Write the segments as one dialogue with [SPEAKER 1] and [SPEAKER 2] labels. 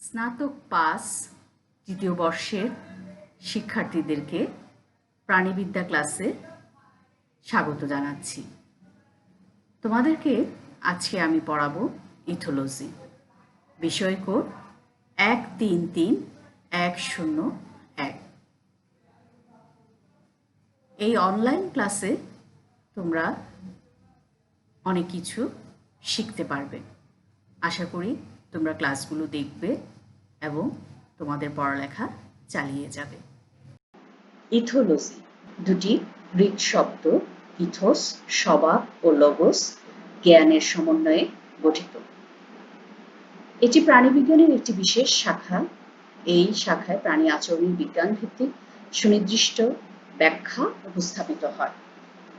[SPEAKER 1] স্নাতক পাস তৃতীয় বর্ষের শিক্ষার্থীদেরকে প্রাণীবিদ্যা ক্লাসে স্বাগত জানাচ্ছি। তোমাদেরকে আজকে আমি পড়াবো ইথোলজি। বিষয় কোড 133101। এই অনলাইন ক্লাসে তোমরা অনেক কিছু শিখতে পারবে। আশা করি তোমরা ক্লাসগুলো দেখবে এবং তোমাদের পড়ালেখা চালিয়ে যাবে। ইথোলজি দুটি গ্রিক শব্দ ইথোস স্বভাব ও লগোস জ্ঞানের সমন্বয়ে গঠিত। এটি প্রাণীবিজ্ঞানের একটি বিশেষ শাখা। এই শাখায় প্রাণী আচরণের বিজ্ঞান ভিত্তিক সুনির্দিষ্ট ব্যাখ্যা উপস্থাপিত হয়।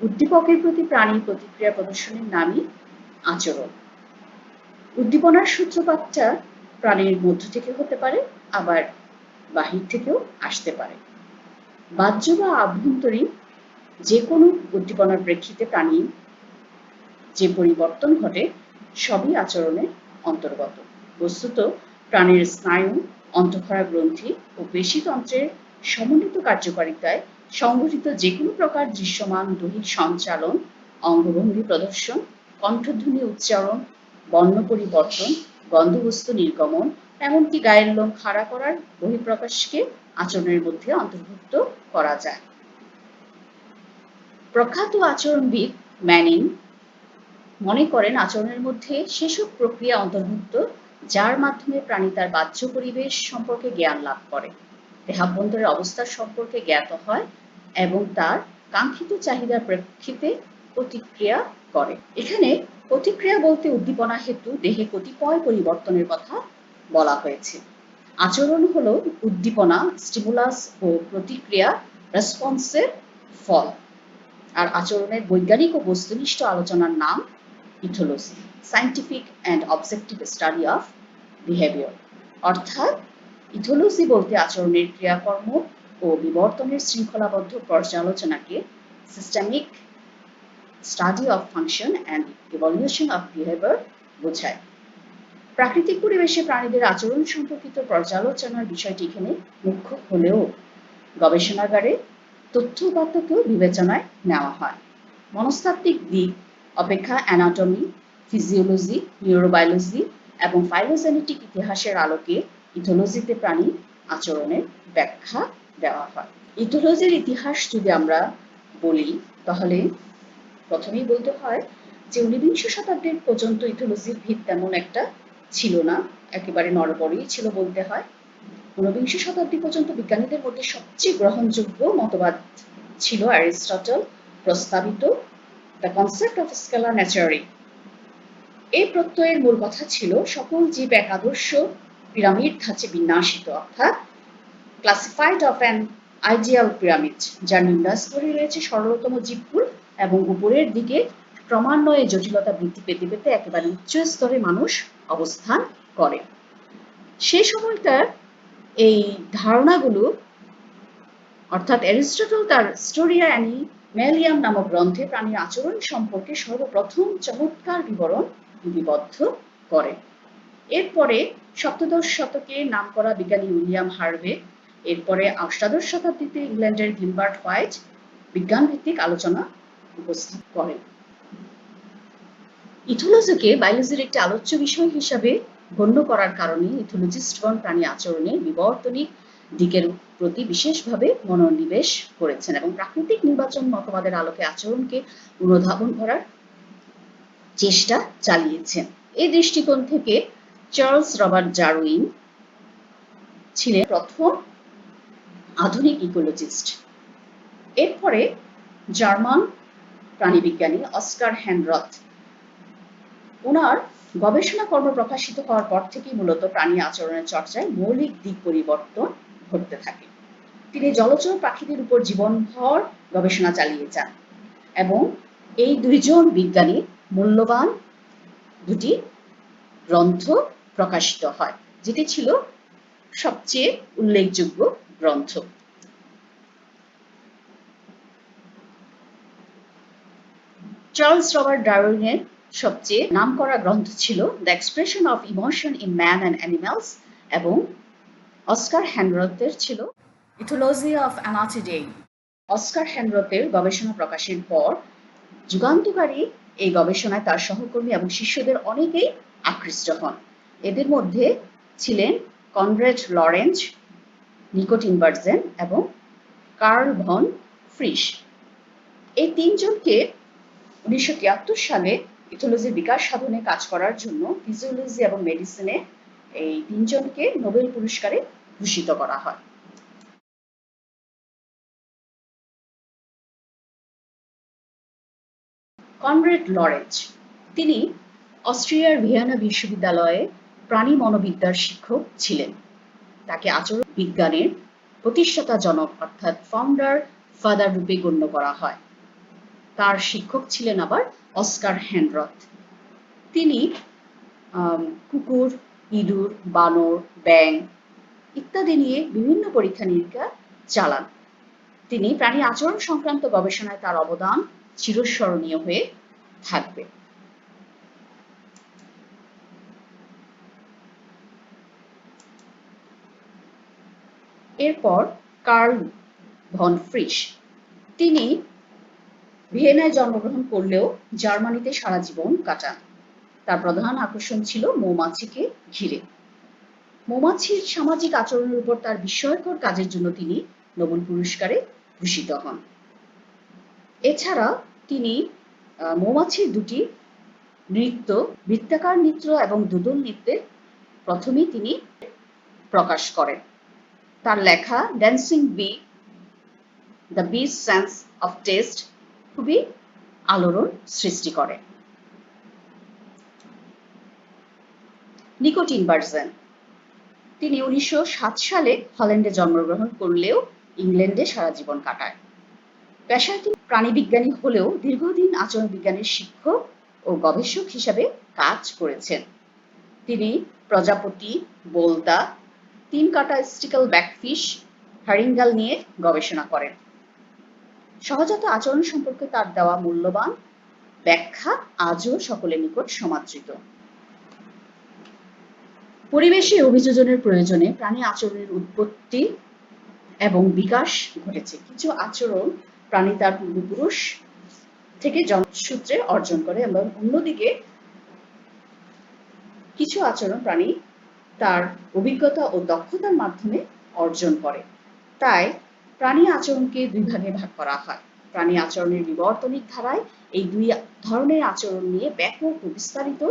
[SPEAKER 1] উদ্দীপকের প্রতি প্রাণীর প্রতিক্রিয়া প্রদর্শনের নামই আচরণ। উদ্দীপনার সূত্রপাতটা প্রাণীর মধ্য থেকে হতে পারে, আবার বাহির থেকেও আসতে পারে। বাহ্য বা আভ্যন্তরীণ যে কোনো উদ্দীপনার প্রেক্ষিতে প্রাণীর যে পরিবর্তন ঘটে সবই আচরণের অন্তর্গত। বস্তুত প্রাণীর স্নায়ু, অন্তঃক্ষরা গ্রন্থি ও পেশিতন্ত্রের সমন্বিত কার্যকারিতায় সংঘটিত যে কোনো প্রকার দৃশ্যমান দৈহিক সঞ্চালন, অঙ্গভঙ্গি প্রদর্শন, কণ্ঠধ্বনি উচ্চারণ, বর্ণ পরিবর্তন, গন্ধবস্তু নির্গমন, এমনকি গায়ের লোম খাড়া করার বহিঃপ্রকাশকে আচরণের মধ্যে অন্তর্ভুক্ত করা যায়। প্রখ্যাত আচরণবিদ ম্যানিং মনে করেন আচরণের মধ্যে সেসব প্রক্রিয়া অন্তর্ভুক্ত যার মাধ্যমে প্রাণী তার বাহ্য পরিবেশ সম্পর্কে জ্ঞান লাভ করে, দেহাভ্যন্তরের অবস্থার সম্পর্কে জ্ঞাত হয় এবং তার কাঙ্ক্ষিত চাহিদার প্রেক্ষিতে প্রতিক্রিয়া করে। এখানে প্রতিক্রিয়া বলতে উদ্দীপনা হেতু দেহে কতিপয় পরিবর্তনের কথা বলা হয়েছে। আচরণ হলো উদ্দীপনা, স্টিমুলাস ও প্রতিক্রিয়া, রেসপন্সের ফল। আর আচরণের বৈজ্ঞানিক ও বস্তুনিষ্ঠ আলোচনার নাম ethology, scientific and objective study of behaviour. অর্থাৎ ইথোলজি বলতে আচরণের ক্রিয়াকর্ম ও বিবর্তনের শৃঙ্খলাবদ্ধ পর্যালোচনাকে systemic study of function and evolution of behaviour বোঝায়। প্রাকৃতিক পরিবেশে প্রাণীদের আচরণ সম্পর্কিত পর্যালোচনার বিষয়টি এখানে মুখ্য হলেও গবেষণাগারে তথ্য উপাত্তকেও বিবেচনায় নেওয়া হয়। মনস্তাত্ত্বিক দিক অপেক্ষা অ্যানাটমি, ফিজিওলজি, নিউরোবায়োলজি এবং ফাইলোজেনেটিক ইতিহাসের আলোকে ইথোলজিতে প্রাণী আচরণের ব্যাখ্যা দেওয়া হয়। ইথোলজির ইতিহাস যদি আমরা বলি তাহলে প্রথমেই বলতে হয় যে 19বিংশ শতাব্দীর পর্যন্ত ইথোলজির ভিত তেমন একটা ছিল না, একেবারে নড়বড়েই ছিল বলতে হয়। 19বিংশ শতাব্দী পর্যন্ত বিজ্ঞানীদের মধ্যে সবচেয়ে গ্রহণযোগ্য মতবাদ ছিল অ্যারিস্টটল প্রস্তাবিত দ্য কনসেপ্ট অফ স্কেলার ন্যাচারি। এই প্রত্যয়ের মূল কথা ছিল সকল জীব এক আদর্শ পিরামিড ধাঁচে বিন্যাসিত, অর্থাৎ classified of an ideal pyramid, যার নিম্ন স্তরে রয়েছে সরলতম জীবকুল এবং উপরের দিকে ক্রমান্বয়ে জটিলতা বৃদ্ধি পেতে পেতে একেবারে উচ্চ স্তরে মানুষ অবস্থান করে। সে সময়কার এই ধারণাগুলো অর্থাৎ অ্যারিস্টটল তার স্টোরিয়া অ্যানিম্যালিয়াম নামক গ্রন্থে প্রাণীর আচরণ সম্পর্কে সর্বপ্রথম চমৎকার বিবরণ লিপিবদ্ধ করেন। এরপরে সপ্তদশ শতকে নামকরা বিজ্ঞানী উইলিয়াম হার্ভে, এরপরে অষ্টাদশ শতাব্দীতে ইংল্যান্ডের গিলবার্ট হোয়াইট বিজ্ঞান ভিত্তিক আলোচনা উপস্থাপন করেন। ইথোলজিকে বায়োলজির একটি আলোচ্য বিষয় হিসাবে গণ্য করার কারণে ইথোলজিস্টগণ প্রাণী আচরণের বিবর্তনিক দিকের প্রতি বিশেষভাবে মনোনিবেশ করেছেন এবং প্রাকৃতিক নির্বাচন মতবাদের আলোকে আচরণকে অনুধাবন করার চেষ্টা চালিয়েছেন। এই দৃষ্টিকোণ থেকে চার্লস রবার্ট ডারউইন ছিলেন প্রথম আধুনিক ইকোলজিস্ট। এরপরে জার্মান প্রাণীবিজ্ঞানী অস্কার হেনরথ, ওনার গবেষণা কর্ম প্রকাশিত হওয়ার পর থেকেই মূলত প্রাণী আচরণের চর্চায় মৌলিক দিক পরিবর্তন ঘটতে থাকে। তিনি জলচর পাখিদের উপর জীবনভর গবেষণা চালিয়ে যান এবং এই দুইজন বিজ্ঞানী মূল্যবান দুটি গ্রন্থ প্রকাশিত হয়, যেটি ছিল সবচেয়ে উল্লেখযোগ্য গ্রন্থ। চার্লস রবার্ট ডারউইনের সবচেয়ে নামকরা গ্রন্থ ছিল the expression of emotion in man and animals এবং অস্কার হ্যানরথের ছিল ইথোলজি অফ অ্যানাটিডে। অস্কার হ্যানরথের গবেষণা প্রকাশের পর যুগান্তকারী এই গবেষণায় তার সহকর্মী এবং শিষ্যদের অনেকেই আকৃষ্ট হন। এদের মধ্যে ছিলেন কনরাড লরেঞ্জ, নিকো টিনবার্জেন এবং কার্ল ভন ফ্রিশ। এই তিনজনকে 1973 সালে ইথোলজির বিকাশ সাধনে কাজ করার জন্য ফিজিওলজি এবং মেডিসিনে এই তিনজনকে নোবেল পুরস্কারে ভূষিত করা হয়। কনরাড লরেঞ্জ, তিনি অস্ট্রিয়ার ভিয়েনা বিশ্ববিদ্যালয়ে প্রাণী মনোবিদ্যার শিক্ষক ছিলেন। তাকে আচরণ বিজ্ঞানের প্রতিষ্ঠাতা জনক অর্থাৎ ফাউন্ডার ফাদার রূপে গণ্য করা হয়। তার শিক্ষক ছিলেন আবার অস্কার হ্যানরথ। তিনি কুকুর, ইঁদুর, বানর, ব্যাঙ ইত্যাদি নিয়ে বিভিন্ন পরীক্ষা নিরীক্ষা চালান। তিনি প্রাণী আচরণ সংক্রান্ত গবেষণায় তার অবদান চিরস্মরণীয় হয়ে থাকবে। এরপর কার্ল ভন ফ্রিশ, তিনি ভিয়েনায় জন্মগ্রহণ করলেও জার্মানিতে সারা জীবন কাটান। তার প্রধান আকর্ষণ ছিল মৌমাছিকে ঘিরে। মৌমাছির সামাজিক আচরণের উপর তার বিস্ময়কর কাজের জন্য তিনি নোবেল পুরস্কারে ভূষিত হন। এছাড়া তিনি মৌমাছির দুটি নৃত্য, বৃত্তাকার নৃত্য এবং দুদল নৃত্যে প্রথমেই তিনি প্রকাশ করেন। তার লেখা ড্যান্সিং বি, দ্য বিস সেন্স অফ টেস্ট খুবই আলোড়ন সৃষ্টি করে। নিকো টিনবার্জেন, তিনি 1907 সালে হল্যান্ডে জন্মগ্রহণ করলেও ইংল্যান্ডে সারা জীবন কাটায়। পেশায় তিনি প্রাণীবিজ্ঞানী হলেও দীর্ঘদিন আচরণ বিজ্ঞানের শিক্ষক ও গবেষক হিসাবে কাজ করেছেন। তিনি প্রজাপতি, বোলতা, তিন কাটা স্টিকল ব্যাকফিশ, হারিঙ্গাল নিয়ে গবেষণা করেন। সহজাত আচরণ সম্পর্কে তার দেওয়া মূল্যবান ব্যাখ্যা আজও সকলের নিকট সমাদৃত। পরিবেশে অভিযোজনের প্রয়োজনে প্রাণী আচরণের উৎপত্তি এবং বিকাশ ঘটেছে। কিছু আচরণ প্রাণী তার পূর্বপুরুষ থেকে জন্মসূত্রে অর্জন করে এবং অন্যদিকে কিছু আচরণ প্রাণী তার অভিজ্ঞতা ও দক্ষতার মাধ্যমে অর্জন করে। তাই প্রাণী আচরণকে দুই ভাগে ভাগ করা হয়। প্রাণী আচরণের বিবর্তনিক ধারায় এই দুই ধরনের আচরণ নিয়ে ব্যাপক ও বিস্তারিত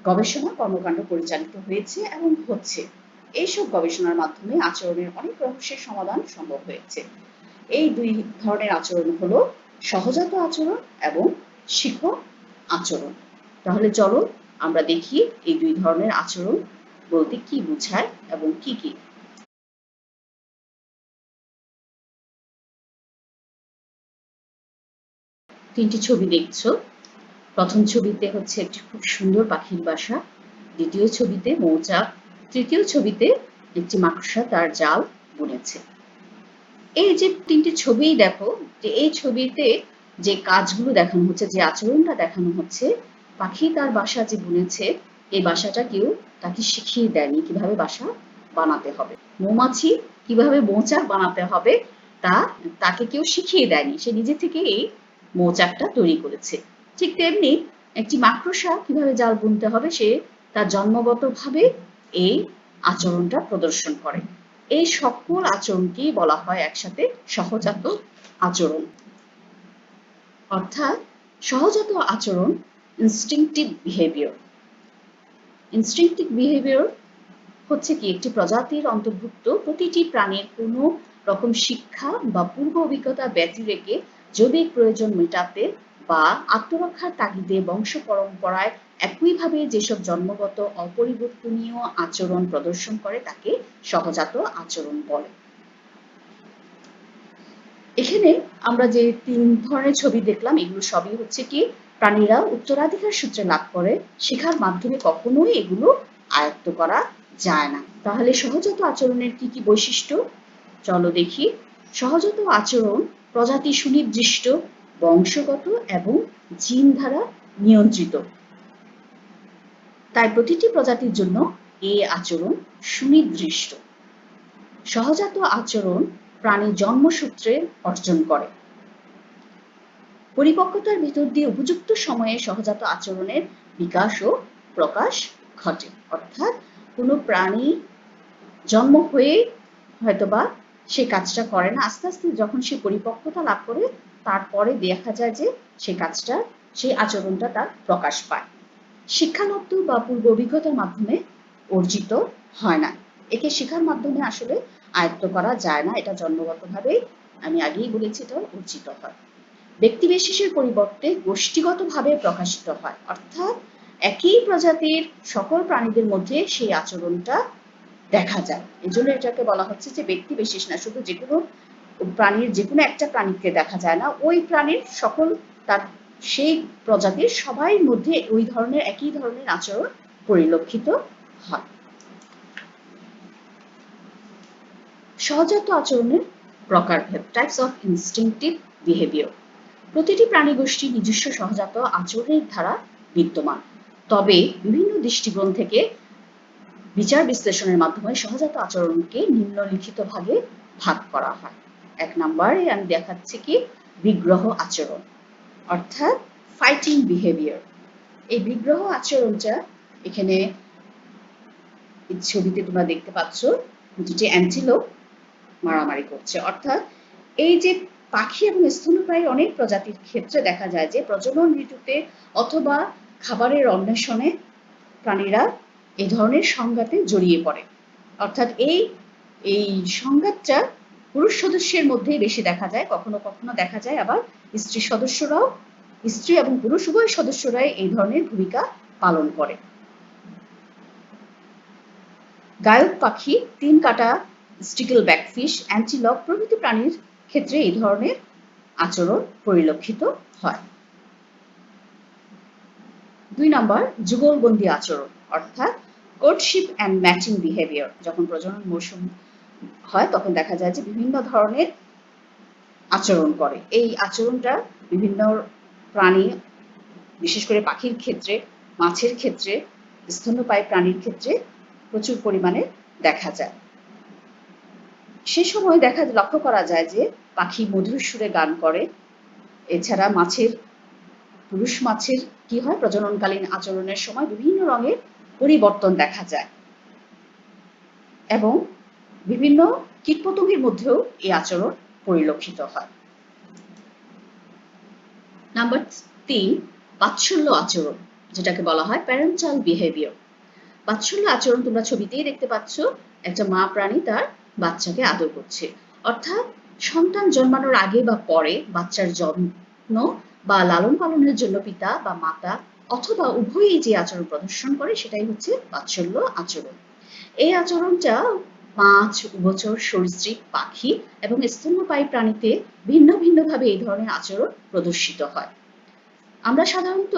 [SPEAKER 1] গবেষণা কর্মকাণ্ড পরিচালিত হয়েছে এবং হচ্ছে। এইসব গবেষণার মাধ্যমে আচরণের অনেক রহস্যের সমাধান সম্ভব হয়েছে। এই দুই ধরনের আচরণ হলো সহজাত আচরণ এবং শিখ আচরণ। তাহলে চলো আমরা দেখি এই দুই ধরনের আচরণ বলতে কি বোঝায় এবং কি কি। তিনটি ছবি দেখছো। প্রথম ছবিতে হচ্ছে একটি খুব সুন্দর পাখির বাসা, দ্বিতীয় ছবিতে মৌচাক, তৃতীয় ছবিতে একটি মাকড়সা তার জাল বুনেছে। এই যে তিনটি ছবি দেখো, যে এই ছবিতে যে কাজগুলো দেখানো হচ্ছে, যে আচরণটা দেখানো হচ্ছে, পাখি তার বাসা যে বুনেছে, এই বাসাটা কেউ তাকে শিখিয়ে দেয়নি কিভাবে বাসা বানাতে হবে। মৌমাছি কিভাবে মৌচাক বানাতে হবে তা তাকে কেউ শিখিয়ে দেয়নি, সে নিজে থেকে এই মৌচাকটা তৈরি করেছে। ঠিক তেমনি একটি মাকড়সা কিভাবে জাল বুনতে হবে সে তার জন্মগতভাবে এই আচরণটা প্রদর্শন করে। এই সকল আচরণকেই বলা হয় একসাথে সহজাত আচরণ। অর্থাৎ সহজাত আচরণ ইনস্টিংক্টিভ বিহেভিয়ার। ইনস্টিংক্টিভ বিহেভিয়ার হচ্ছে কি একটি প্রজাতির অন্তর্ভুক্ত প্রতিটি প্রাণীর কোনো রকম শিক্ষা বা পূর্ব অভিজ্ঞতা ব্যতি রেখে জৈবিক প্রয়োজন মেটাতে বা আত্মরক্ষার তাগিদে বংশ পরম্পরায় একইভাবে যেসব জন্মগত অপরিবর্তনীয় আচরণ প্রদর্শন করে তাকে সহজাত আচরণ বলে। এখানে আমরা যে তিন ধরনের ছবি দেখলাম এগুলো সবই হচ্ছে কি প্রাণীরা উত্তরাধিকার সূত্রে লাভ করে, শেখার মাধ্যমে কখনোই এগুলো আয়ত্ত করা যায় না। তাহলে সহজাত আচরণের কি কি বৈশিষ্ট্য চলো দেখি। সহজাত আচরণ প্রজাতি সুনির্দিষ্ট, বংশগত এবং জিন দ্বারা নিয়ন্ত্রিত। তাই প্রতিটি প্রজাতির জন্য এ আচরণ সুনির্দিষ্ট। সহজাত আচরণ প্রাণী জন্মসূত্রে অর্জন করে। পরিপক্কতার ভিতর দিয়ে উপযুক্ত সময়ে সহজাত আচরণের বিকাশ ও প্রকাশ ঘটে। অর্থাৎ কোনো প্রাণী জন্ম হয়ে হয়তোবা সে কাজটা করে না, আস্তে আস্তে যখন সে পরিপক্কতা লাভ করে তারপরে দেখা যায় যে সেই আচরণটা তার প্রকাশ পায়। শিক্ষাগত বা পূর্ব অভিজ্ঞতার মাধ্যমে অর্জিত হয় না। একে শেখার মাধ্যমে আসলে আয়ত্ত করা যায় না, এটা জন্মগতভাবেই, আমি আগেই বলেছি, এটা অর্জিত হয়। ব্যক্তিবিশেষের পরিবর্তে গোষ্ঠীগতভাবে প্রকাশিত হয়, অর্থাৎ একই প্রজাতির সকল প্রাণীদের মধ্যে সেই আচরণটা দেখা যায়। এজন্য এটাকে বলা হচ্ছে যে ব্যক্তি বিশেষ না, শুধু যেকোনো প্রাণীর যেকোনো একটা প্রাণীকে দেখা যায় না, ওই প্রাণীর সকল তার সেই প্রজাতির সবাই মধ্যে ওই ধরনের একই ধরনের আচরণ পরিলক্ষিত হয়। সহজাত আচরণের প্রকারভেদ, টাইপস অফ ইনস্টিংক্টিভ বিহেভিয়ার। প্রতিটি প্রাণী গোষ্ঠীর নিজস্ব সহজাত আচরণের ধারা বিদ্যমান, তবে বিভিন্ন দৃষ্টিকোণ থেকে বিচার বিশ্লেষণের মাধ্যমে সহজাত আচরণকে নিম্নলিখিত ভাগে ভাগ করা হয়। 1 নম্বরে আমি দেখাচ্ছি কি বিগ্রহ আচরণ, অর্থাৎ ফাইটিং বিহেভিয়ার। এই বিগ্রহ আচরণটা এখানে ছবিতে তোমরা দেখতে পাচ্ছ, দুটি অ্যান্টিলোপ মারামারি করছে। অর্থাৎ এই যে পাখি এবং স্তন্যপায়ী অনেক প্রজাতির ক্ষেত্রে দেখা যায় যে প্রজনন ঋতুতে অথবা খাবারের অন্বেষণে প্রাণীরা এই ধরনের সংঘাতে জড়িয়ে পড়ে। অর্থাৎ এই সংঘাতটা পুরুষ সদস্যের মধ্যে বেশি দেখা যায়, কখনো কখনো দেখা যায় আবার স্ত্রী এবং পুরুষ উভয় সদস্যরাই এই ধরনের ভূমিকা পালন করে। গায়ক পাখি, 3 কাটা স্টিকেলব্যাক ফিশ, অ্যান্টিলপ প্রভৃতি প্রাণীর ক্ষেত্রে এই ধরনের আচরণ পরিলক্ষিত হয়। 2 নম্বর যুগলবন্দি আচরণ, অর্থাৎ কোর্টশিপ অ্যান্ড ম্যাচিং বিহেভিয়ার। যখন প্রজনন মৌসুম হয় তখন দেখা যায় যে বিভিন্ন ধরনের আচরণ করে। এই আচরণটা বিভিন্ন প্রাণী, বিশেষ করে পাখির ক্ষেত্রে, মাছের ক্ষেত্রে, স্তন্যপায়ী প্রাণীর ক্ষেত্রে প্রচুর পরিমাণে দেখা যায়। সে সময় লক্ষ্য করা যায় যে পাখি মধুর সুরে গান করে। এছাড়া পুরুষ মাছের কি হয়, প্রজননকালীন আচরণের সময় বিভিন্ন রঙের পরিবর্তন দেখা যায় এবং বিভিন্ন কীটপতঙ্গের মধ্যেও এই আচরণ পরিলক্ষিত হয়। নাম্বার 3, বাৎসল্য আচরণ, যেটাকে বলা হয় প্যারেন্টাল বিহেভিয়ার। বাৎসল্য আচরণ তোমরা ছবিতেই দেখতে পাচ্ছ, একটা মা প্রাণী তার বাচ্চাকে আদর করছে। অর্থাৎ সন্তান জন্মানোর আগে বা পরে বাচ্চার যত্ন বা লালন পালনের জন্য পিতা বা মাতা অথবা উভয়ই যে আচরণ প্রদর্শন করে সেটাই হচ্ছে বাৎসল্য আচরণ। এই আচরণটা মাছ, উভচর, সরীসৃপ, পাখি এবং স্তন্যপায়ী প্রাণীতে ভিন্ন ভিন্নভাবে এই ধরনের আচরণ প্রদর্শিত হয়। আমরা সাধারণত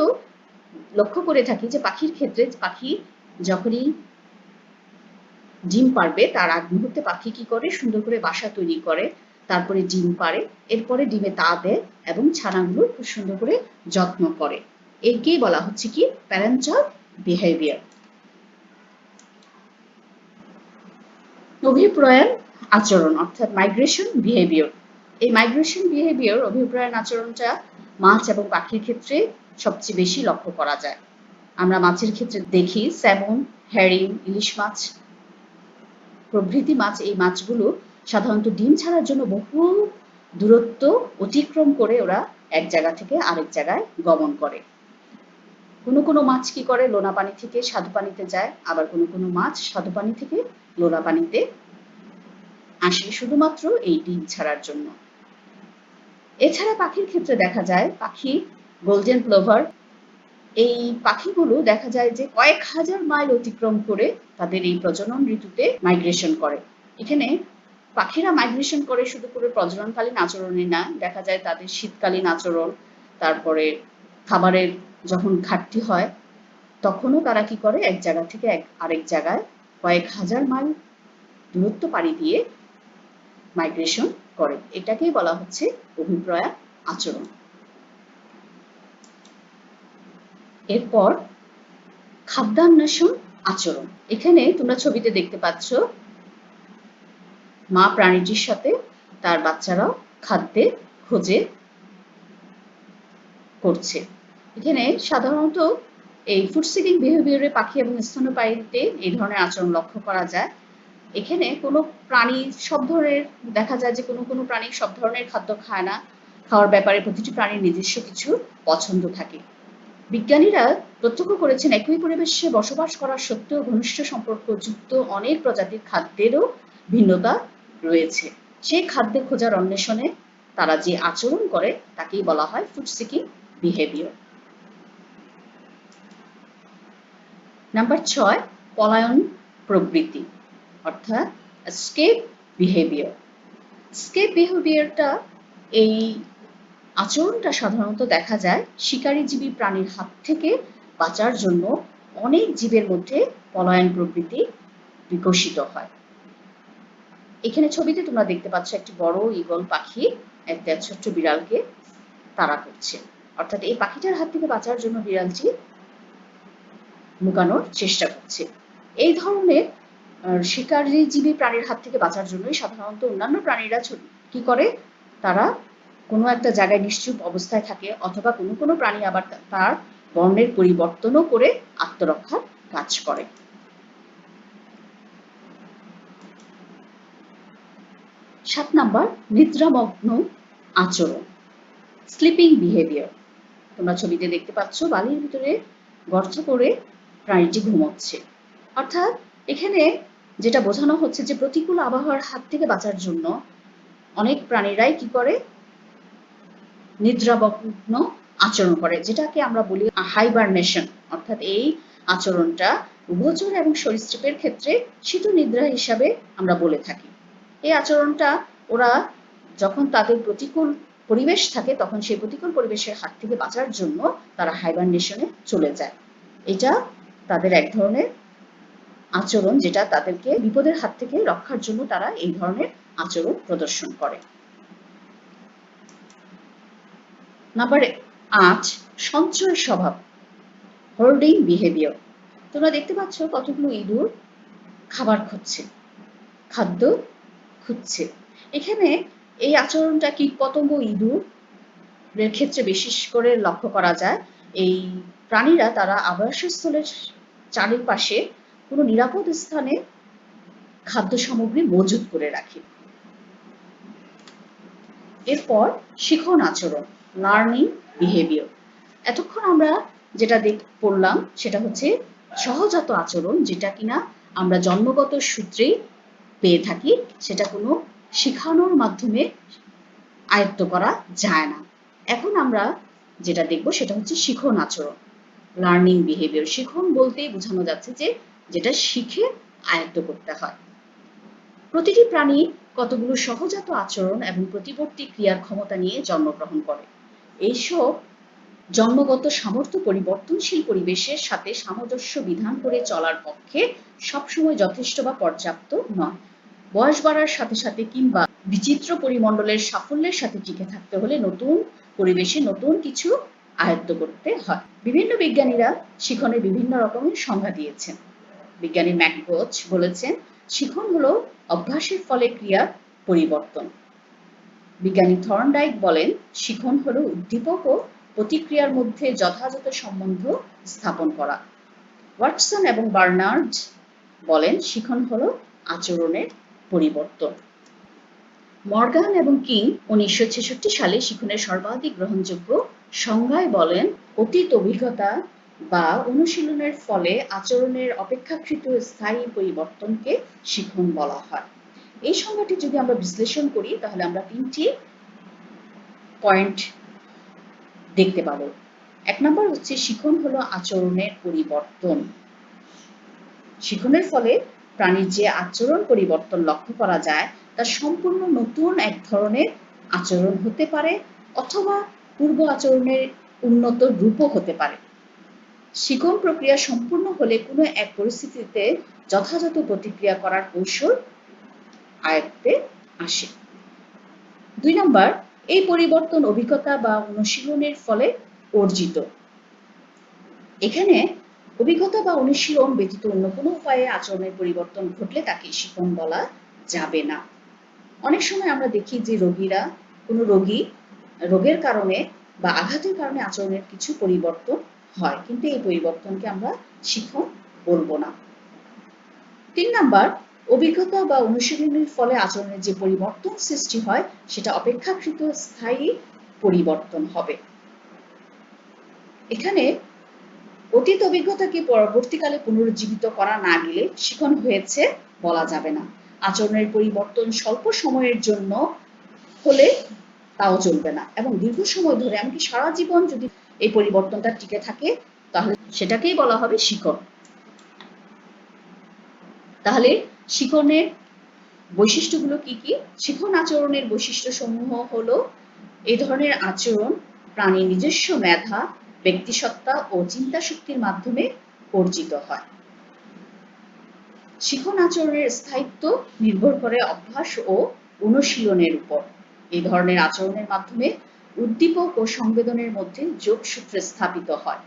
[SPEAKER 1] লক্ষ্য করে থাকি যে পাখির ক্ষেত্রে পাখি যখনই ডিম পারবে তার আগ মুহূর্তে পাখি কি করে, সুন্দর করে বাসা তৈরি করে, তারপরে ডিম পারে, এরপরে ডিমে তা দেয় এবং ছানাগুলো খুব সুন্দর করে যত্ন করে। একেই বলা হচ্ছে কি প্যারেন্টাল বিহেভিয়ার। অভিপ্রয়াণ আচরণ, অর্থাৎ মাইগ্রেশন বিহেভিয়ার। এই মাইগ্রেশন বিহেভিয়ার, অভিপ্রয়াণ আচরণটা মাছ এবং পাখির ক্ষেত্রে সবচেয়ে বেশি লক্ষ্য করা যায়। আমরা মাছের ক্ষেত্রে দেখি স্যামন, হেরিং, ইলিশ মাছ প্রভৃতি মাছ, এই মাছগুলো সাধারণত ডিম ছাড়ার জন্য বহু দূরত্ব অতিক্রম করে ওরা এক জায়গা থেকে আরেক জায়গায় গমন করে। কোনো কোনো মাছ কি করে, লোনা পানি থেকে স্বাদু পানিতে যায়, আবার কোনো কোনো মাছ স্বাদু পানি থেকে লোনা পানিতে আসে শুধুমাত্র এই ডিম ছাড়ার জন্য। এছাড়া পাখির ক্ষেত্রে দেখা যায় পাখি, গোল্ডেন প্লোভার, এই পাখিগুলো দেখা যায় যে কয়েক হাজার মাইল অতিক্রম করে তাদের এই প্রজনন ঋতুতে মাইগ্রেশন করে। এখানে পাখিরা মাইগ্রেশন করে শুধু করে প্রজননকালীন আচরণে না, দেখা যায় তাদের শীতকালীন আচরণ, তারপরে খাবারের যখন ঘাটতি হয় তখনও তারা কি করে, এক জায়গা থেকে আরেক জায়গায় কয়েক হাজার মাইল দূরত্ব পাড়ি দিয়ে মাইগ্রেশন করে। এটাকেই বলা হচ্ছে অভিপ্রয়াণ আচরণ। এরপর খাদ্যান্বেষণ আচরণ। এখানে তোমরা ছবিতে দেখতে পাচ্ছ মা প্রাণীটির সাথে তার বাচ্চারাও খাদ্যের খোঁজে করছে। এখানে সাধারণত এই ফুড সিকিং বিহেভিয়ারে পাখি এবং স্তন্যপায়ীতে এই ধরনের আচরণ লক্ষ্য করা যায়। এখানে কোনো প্রাণী সব ধরনের দেখা যায় যে কোনো প্রাণী সব ধরনের খাদ্য খায় না। খাওয়ার ব্যাপারে প্রতিটি প্রাণীর নিজস্ব কিছু পছন্দ থাকে। বিজ্ঞানীরা প্রত্যক্ষ করেছেন একই পরিবেশে বসবাস করা সত্ত্বেও ঘনিষ্ঠ সম্পর্কযুক্ত অনেক প্রজাতির খাদ্যেরও ভিন্নতা রয়েছে। সেই খাদ্যের খোঁজার অন্বেষণে তারা যে আচরণ করে তাকেই বলা হয় ফুড সিকিং বিহেভিয়ার। নাম্বার 6, পলায়ন প্রবৃত্তি অর্থাৎ স্কেপ বিহেভিয়ার। স্কেপ বিহেভিয়ারটা এই আচরণটা সাধারণত দেখা যায় শিকারীজীবী প্রাণীর হাত থেকে বাঁচার জন্য অনেক জীবের মধ্যে পলায়ন প্রবৃত্তি বিকশিত হয়। এখানে ছবিতে তোমরা দেখতে পাচ্ছ একটি বড় ঈগল পাখি একটা ছোট্ট বিড়ালকে তাড়া করছে, অর্থাৎ এই পাখিটার হাত থেকে বাঁচার জন্য বিড়ালটি লুকানোর চেষ্টা করছে। এই ধরনের শিকারীজীবী প্রাণীর হাত থেকে বাঁচার জন্যই সাধারণত অন্যান্য প্রাণীরা কি করে, তারা কোনো একটা জায়গায় নিশ্চুপ অবস্থায় থাকে, অথবা কোনো প্রাণী আবার তার বর্ণের পরিবর্তনও করে আত্মরক্ষার কাজ করে। সাত নাম্বার, নিদ্রামগ্ন আচরণ, স্লিপিং বিহেভিয়ার। তোমরা ছবিতে দেখতে পাচ্ছ বালির ভিতরে গর্ত করে প্রাণীটি ঘুমোচ্ছে। অর্থাৎ এখানে যেটা বোঝানো হচ্ছে যে প্রতিকূল আবহাওয়ার হাত থেকে বাঁচার জন্য অনেক প্রাণীরাই কি করে, নিদ্রামগ্ন আচরণ করে, যেটাকে আমরা বলি হাইবারনেশন। অর্থাৎ এই আচরণটা উভচর এবং সরীসৃপের ক্ষেত্রে শীত নিদ্রা হিসাবে আমরা বলে থাকি। এই আচরণটা ওরা যখন তাদের প্রতিকূল পরিবেশ থাকে তখন সেই প্রতিকূল পরিবেশের হাত থেকে বাঁচার জন্য তারা হাইবারনেশনে চলে যায়। এটা তাদের এক ধরনের আচরণ, যেটা তাদেরকে বিপদের হাত থেকে রক্ষার জন্য তারা এই ধরনের আচরণ প্রদর্শন করে। নাম্বার 8, সঞ্চয় স্বভাব, হোর্ডিং বিহেভিয়ার। তোমরা দেখতে পাচ্ছ কতগুলো ইঁদুর খাবার খুঁজছে, খাদ্য খুঁজছে। এখানে এই আচরণটা কীটপতঙ্গ ইঁদুরের ক্ষেত্রে বিশেষ করে লক্ষ্য করা যায়। এই প্রাণীরা তারা আবাসস্থলের চারিপাশে কোনো নিরাপদ স্থানে খাদ্য সামগ্রী মজুত করে রাখে। এরপর শিখন আচরণ, লার্নিং বিহেভিয়ার। এতক্ষণ আমরা যেটা পড়লাম সেটা হচ্ছে সহজাত আচরণ, যেটা কিনা আমরা জন্মগত সূত্রেই পেয়ে থাকি, সেটা কোনো শিখানোর মাধ্যমে আয়ত্ত করা যায় না। এখন আমরা যেটা দেখব সেটা হচ্ছে শিখন আচরণ, লার্নিং বিহেভিয়ার। শিখন বলতেই বোঝানো যাচ্ছে যে যেটা শিখে আয়ত্ত করতে হয়। প্রতিটি প্রাণী কতগুলো সহজাত আচরণ এবং প্রতিবর্তী ক্রিয়ার ক্ষমতা নিয়ে জন্মগ্রহণ করে। এইসব জন্মগত সামর্থ্য পরিবর্তনশীল পরিবেশের সাথে সামঞ্জস্য বিধান করে চলার পক্ষে সবসময় যথেষ্ট বা পর্যাপ্ত নয়। বয়স বাড়ার সাথে সাথে কিংবা বিচিত্র পরিমণ্ডলের সাফল্যের সাথে টিকে থাকতে হলে নতুন পরিবেশে নতুন কিছু আয়ত্ত করতে হয়। বিভিন্ন বিজ্ঞানীরা শিখনের বিভিন্ন রকমের সংজ্ঞা দিয়েছেন। বিজ্ঞানী ম্যাকগোচ বলেছেন শিখন হলো অভ্যাসের ফলে ক্রিয়ার পরিবর্তন। বিজ্ঞানী থর্নডাইক বলেন শিখন হলো উদ্দীপক ও প্রতিক্রিয়ার মধ্যে যথাযথ সম্বন্ধ স্থাপন করা। ওয়াটসন এবং বার্নার্ড বলেন শিখন হলো আচরণের পরিবর্তন। মর্গান এবং কিং 1966 সালে শিখনের সর্বাধিক গ্রহণযোগ্য সংজ্ঞায় বলেন অতীত অভিজ্ঞতা বা অনুশীলনের ফলে আচরণের অপেক্ষাকৃত স্থায়ী পরিবর্তনকে শিখন বলা হয়। এই সংজ্ঞাটি যদি আমরা বিশ্লেষণ করি তাহলে আমরা 3টি পয়েন্ট দেখতে পাবো। 1 নম্বর হচ্ছে শিখন হলো আচরণের পরিবর্তন। শিখনের ফলে প্রাণীর যে আচরণ পরিবর্তন লক্ষ্য করা যায় তা সম্পূর্ণ নতুন এক ধরনের আচরণ হতে পারে, অথবা পূর্ব আচরণের উন্নত রূপও হতে পারে। শিখন প্রক্রিয়া সম্পূর্ণ হলে কোনো এক পরিস্থিতিতে যথাযথ প্রতিক্রিয়া করার কৌশল আয়ত্তে আসে। 2 নম্বর, এই পরিবর্তন অভিজ্ঞতা বা অনুশীলনের ফলে অর্জিত। এখানে অভিজ্ঞতা বা অনুশীলন ব্যতীত অন্য কোনো উপায়ে আচরণের পরিবর্তন ঘটলে তাকে শিখন বলা যাবে না। অনেক সময় আমরা দেখি যে কোনো রোগের কারণে বা আঘাতের কারণে আচরণের কিছু পরিবর্তন হয়, কিন্তু এই পরিবর্তনকে আমরা শিখন বলবো না। 3 নাম্বার, অভিজ্ঞতা বা অনুশীলনের ফলে আচরণের যে পরিবর্তন সৃষ্টি হয় সেটা অপেক্ষাকৃত স্থায়ী পরিবর্তন হবে। এখানে অতীত অভিজ্ঞতাকে পরবর্তীকালে পুনরুজ্জীবিত করা না গেলে শিখন হয়েছে বলা যাবে না। আচরণের পরিবর্তন স্বল্প সময়ের জন্য হলে তাও চলবে না, এবং দীর্ঘ সময় ধরে এমনকি সারা জীবন যদি এই পরিবর্তনটা টিকে থাকে তাহলে সেটাকেই বলা হবে শিখন। তাহলে শিখনের বৈশিষ্ট্যগুলো কি কি? শিখন আচরণের বৈশিষ্ট্য সমূহ হলো এই ধরনের আচরণ প্রাণীর নিজস্ব মেধা, ব্যক্তিসত্তা ও চিন্তা শক্তির মাধ্যমে অর্জিত হয়। শিখন আচরণের স্থায়িত্ব নির্ভর করে অভ্যাস ও অনুশীলনের উপর। এই ধরনের আচরণের মাধ্যমে উদ্দীপক ও সংবেদনের মধ্যে যোগসূত্র স্থাপিত হয়।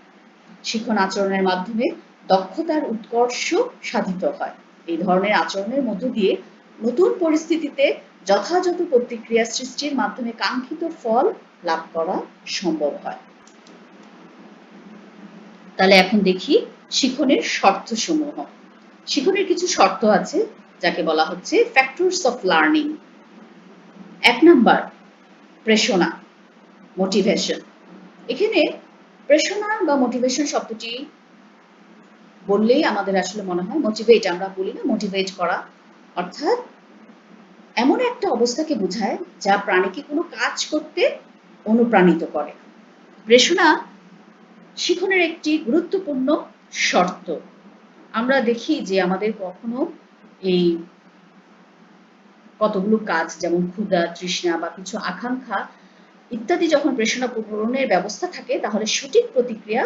[SPEAKER 1] শিখন আচরণের মাধ্যমে দক্ষতার উৎকর্ষ সাধিত হয়। এই ধরনের আচরণের মধ্য দিয়ে নতুন পরিস্থিতিতে যথাযথ প্রতিক্রিয়া সৃষ্টির মাধ্যমে কাঙ্ক্ষিত ফল লাভ করা সম্ভব হয়। তাহলে এখন দেখি শিখনের শর্তসমূহ। শিখনের কিছু শর্ত আছে যাকে বলা হচ্ছে ফ্যাক্টরস অফ লার্নিং। 1 নাম্বার, প্রেরণা, মোটিভেশন। এখানে প্রেরণা বা মোটিভেশন শব্দটি বললেই আমাদের আসলে মনে হয় মোটিভেট, আমরা বলি না মোটিভেট করা, অর্থাৎ এমন একটা অবস্থাকে বোঝায় যা প্রাণীকে কোনো কাজ করতে অনুপ্রাণিত করে। প্রেরণা শিখনের একটি গুরুত্বপূর্ণ শর্ত। আমরা দেখি যে আমাদের কখনো এই কতগুলো কাজ যেমন ক্ষুধা, তৃষ্ণা বা কিছু আকাঙ্ক্ষা ইত্যাদি যখন প্রেরণা পূরণের ব্যবস্থা থাকে তাহলে সঠিক প্রতিক্রিয়া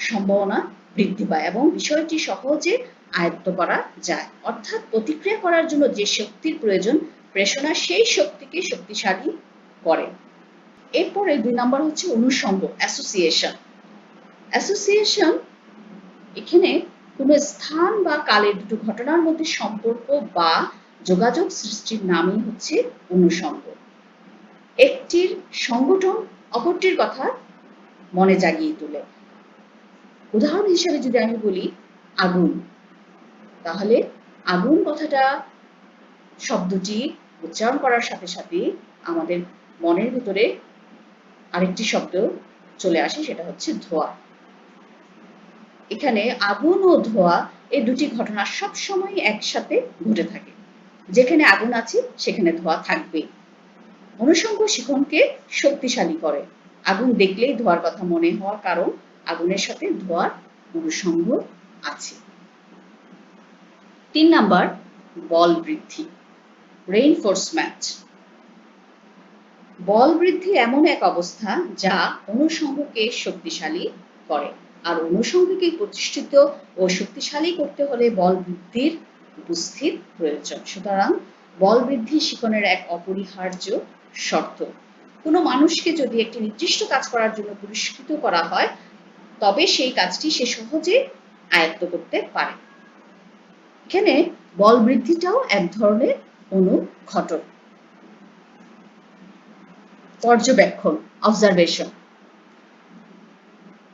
[SPEAKER 1] সম্ভাবনা বৃদ্ধি পায় এবং বিষয়টি সহজে আয়ত্ত করা যায়। অর্থাৎ প্রতিক্রিয়া করার জন্য যে শক্তির প্রয়োজন প্রেরণা সেই শক্তিকে শক্তিশালী করে। এরপরে 2 নাম্বার হচ্ছে অনুষঙ্গ, অ্যাসোসিয়েশন। অ্যাসোসিয়েশন এখানে কোনো স্থান বা কালের দুটো ঘটনার মধ্যে সম্পর্ক বা যোগাযোগ সৃষ্টির নামই হচ্ছে অনুষঙ্গ। একটির সংগঠন অপরটির কথা মনে জাগিয়ে তোলে। উদাহরণ হিসেবে যদি আমি বলি আগুন, তাহলে আগুন কথাটা শব্দটি উচ্চারণ করার সাথে সাথে আমাদের মনের ভিতরে আরেকটি শব্দ চলে আসে, সেটা হচ্ছে ধোঁয়া। এখানে আগুন ও ধোঁয়া এই দুটি ঘটনা সবসময় একসাথে ঘটে থাকে। যেখানে আগুন আছে সেখানে ধোঁয়া থাকবে। অনুষঙ্গ শিখনকে শক্তিশালী করে। আগুন দেখলেই ধোঁয়ার কথা মনে হওয়ার কারণ আগুনের সাথে ধোঁয়ার অনুষঙ্গ আছে। 3 নাম্বার, বল বৃদ্ধি, রেইনফোর্সমেন্ট। বল বৃদ্ধি এমন এক অবস্থা যা অনুষঙ্গকে শক্তিশালী করে, আর অনুষঙ্গকে প্রতিষ্ঠিত ও শক্তিশালী করতে হলে বল বৃদ্ধির উপস্থিত প্রয়োজন। সুতরাং বল বৃদ্ধি শিখনের এক অপরিহার্য শর্ত। কোনো মানুষকে যদি একটি নির্দিষ্ট কাজ করার জন্য পুরস্কৃত করা হয় তবে সেই কাজটি সে সহজে আয়ত্ত করতে পারে। এখানে বল বৃদ্ধিটাও এক ধরনের অনুঘটন। পর্যবেক্ষণ, অবজারভেশন।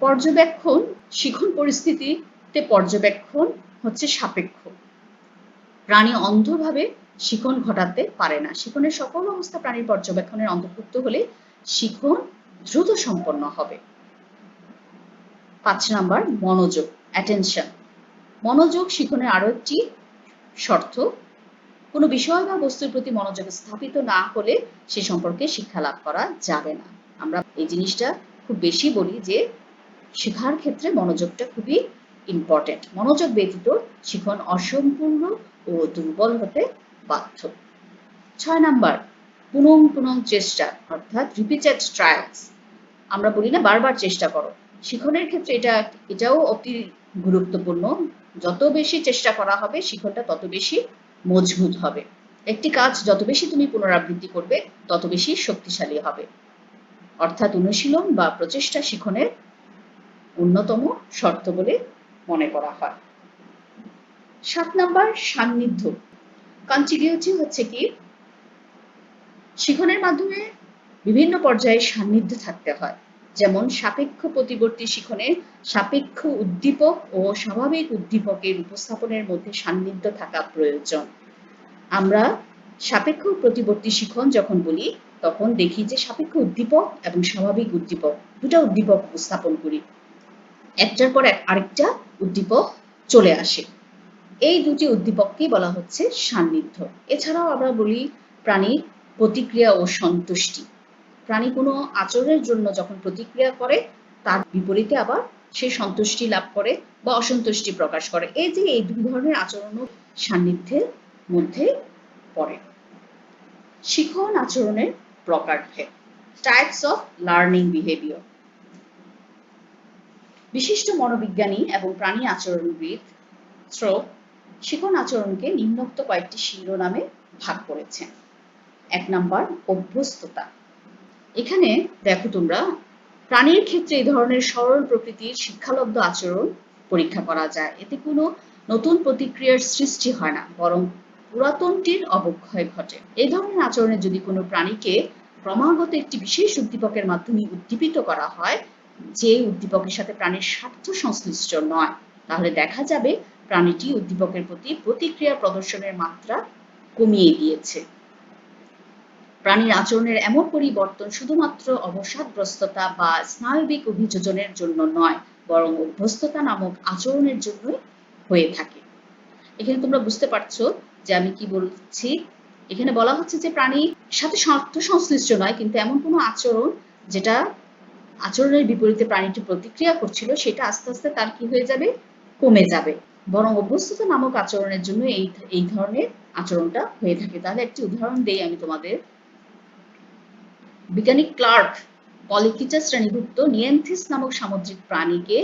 [SPEAKER 1] পর্যবেক্ষণ শিখন পরিস্থিতিতে পর্যবেক্ষণ হচ্ছে সাপেক্ষ। প্রাণী অন্ধভাবে শিখন ঘটাতে পারে না। শিখনের সকল অবস্থা প্রাণীর পর্যবেক্ষণের অন্তর্ভুক্ত হলে শিখন দ্রুত সম্পন্ন হবে। 5 নাম্বার, মনোযোগ, অ্যাটেনশন। মনোযোগ শিখনের আরো একটি শর্ত। কোনো বিষয় বা বস্তুর প্রতি মনোযোগ স্থাপিত না হলে সে সম্পর্কে শিক্ষা লাভ করা যাবে না। আমরা এই জিনিসটা খুব বেশি বলি যে শেখার ক্ষেত্রে মনোযোগটা খুবই ইম্পর্টেন্ট। মনোযোগ ব্যতীত শিখন অসম্পূর্ণ ও দুর্বল হতে বাধ্য। 6 নাম্বার, পুনঃ পুনঃ চেষ্টা, অর্থাৎ রিপিটেড ট্রায়ালস। আমরা বলি না বারবার চেষ্টা করো, শিখনের ক্ষেত্রে এটাও অতি গুরুত্বপূর্ণ। যত বেশি চেষ্টা করা হবে শিখনটা তত বেশি মজবুত হবে। একটি কাজ যত বেশি তুমি পুনরাবৃত্তি করবে তত বেশি শক্তিশালী হবে। অর্থাৎ অনুশীলন বা প্রচেষ্টা শিখনের অন্যতম শর্ত বলে মনে করা হয়। 7 নাম্বার সান্নিধ্য। কন্টিগুইটি হচ্ছে কি শিখনের মাধ্যমে বিভিন্ন পর্যায়ে সান্নিধ্য থাকতে হয়, যেমন সাপেক্ষ প্রতিবর্তী শিখনে সাপেক্ষ উদ্দীপক ও স্বাভাবিক উদ্দীপকের উপস্থাপনের মধ্যে সান্নিধ্য থাকা প্রয়োজন। আমরা সাপেক্ষ প্রতিবর্তী শিখন যখন বলি তখন দেখি যে সাপেক্ষ উদ্দীপক এবং স্বাভাবিক উদ্দীপক দুটা উদ্দীপক উপস্থাপন করি, একটার পর আরেকটা উদ্দীপক চলে আসে। এই দুটি উদ্দীপককেই বলা হচ্ছে সান্নিধ্য। এছাড়াও আমরা বলি প্রাণীর প্রতিক্রিয়া ও সন্তুষ্টি। প্রাণী কোনো আচরণের জন্য যখন প্রতিক্রিয়া করে তার বিপরীতে আবার সে সন্তুষ্টি লাভ করে বা অসন্তুষ্টি প্রকাশ করে। এই যে এই দুই ধরনের আচরণও সান্নিধ্যের মধ্যে পড়ে। শিখন আচরণের প্রকারভেদ। Types of learning behaviour. বিশিষ্ট মনোবিজ্ঞানী এবং প্রাণী আচরণবিদ স্ট্রোক শিখন আচরণকে নিম্নোক্ত কয়েকটি শিরোনামে ভাগ করেছেন। 1 নাম্বার অভ্যস্ততা। এখানে দেখো তোমরা প্রাণীর ক্ষেত্রে এই ধরনের সরল প্রকৃতির শিক্ষালব্ধ আচরণ পরীক্ষা করা যায়। এতে কোনো নতুন প্রতিক্রিয়ার সৃষ্টি হয় না, বরং পুরাতনটির অবক্ষয় ঘটে। এই ধরনের আচরণে যদি কোনো প্রাণীকে ক্রমাগত একটি বিশেষ উদ্দীপকের মাধ্যমে উদ্দীপিত করা হয় যে উদ্দীপকের সাথে প্রাণীর স্বার্থ সংশ্লিষ্ট নয়, তাহলে দেখা যাবে প্রাণীটি উদ্দীপকের প্রতি প্রতিক্রিয়া প্রদর্শনের মাত্রা কমিয়ে দিয়েছে। প্রাণীর আচরণের এমন পরিবর্তন শুধুমাত্র অবসাদগ্রস্ততা বা স্নায়বিক অভিযোজনের জন্য নয়, বরং অভ্যস্ততা নামক আচরণের জন্যই হয়ে থাকে। এখানে তোমরা বুঝতে পারছো যে আমি কি বলছি। এখানে বলা হচ্ছে যে প্রাণীর সাথে স্বার্থ সংশ্লিষ্ট নয়, কিন্তু এমন কোনো আচরণ যেটা আচরণের বিপরীতে প্রাণীটি প্রতিক্রিয়া করছিল সেটা আস্তে আস্তে তার কি হয়ে যাবে, কমে যাবে, বরং অভ্যস্ততা নামক আচরণের জন্য এই ধরনের আচরণটা হয়ে থাকে। তাহলে একটি উদাহরণ দেই আমি তোমাদের। বিজ্ঞানী ক্লার্ক পলিকিটা শ্রেণীভুক্ত নিয়েনথিস নামক সামুদ্রিক প্রাণীকে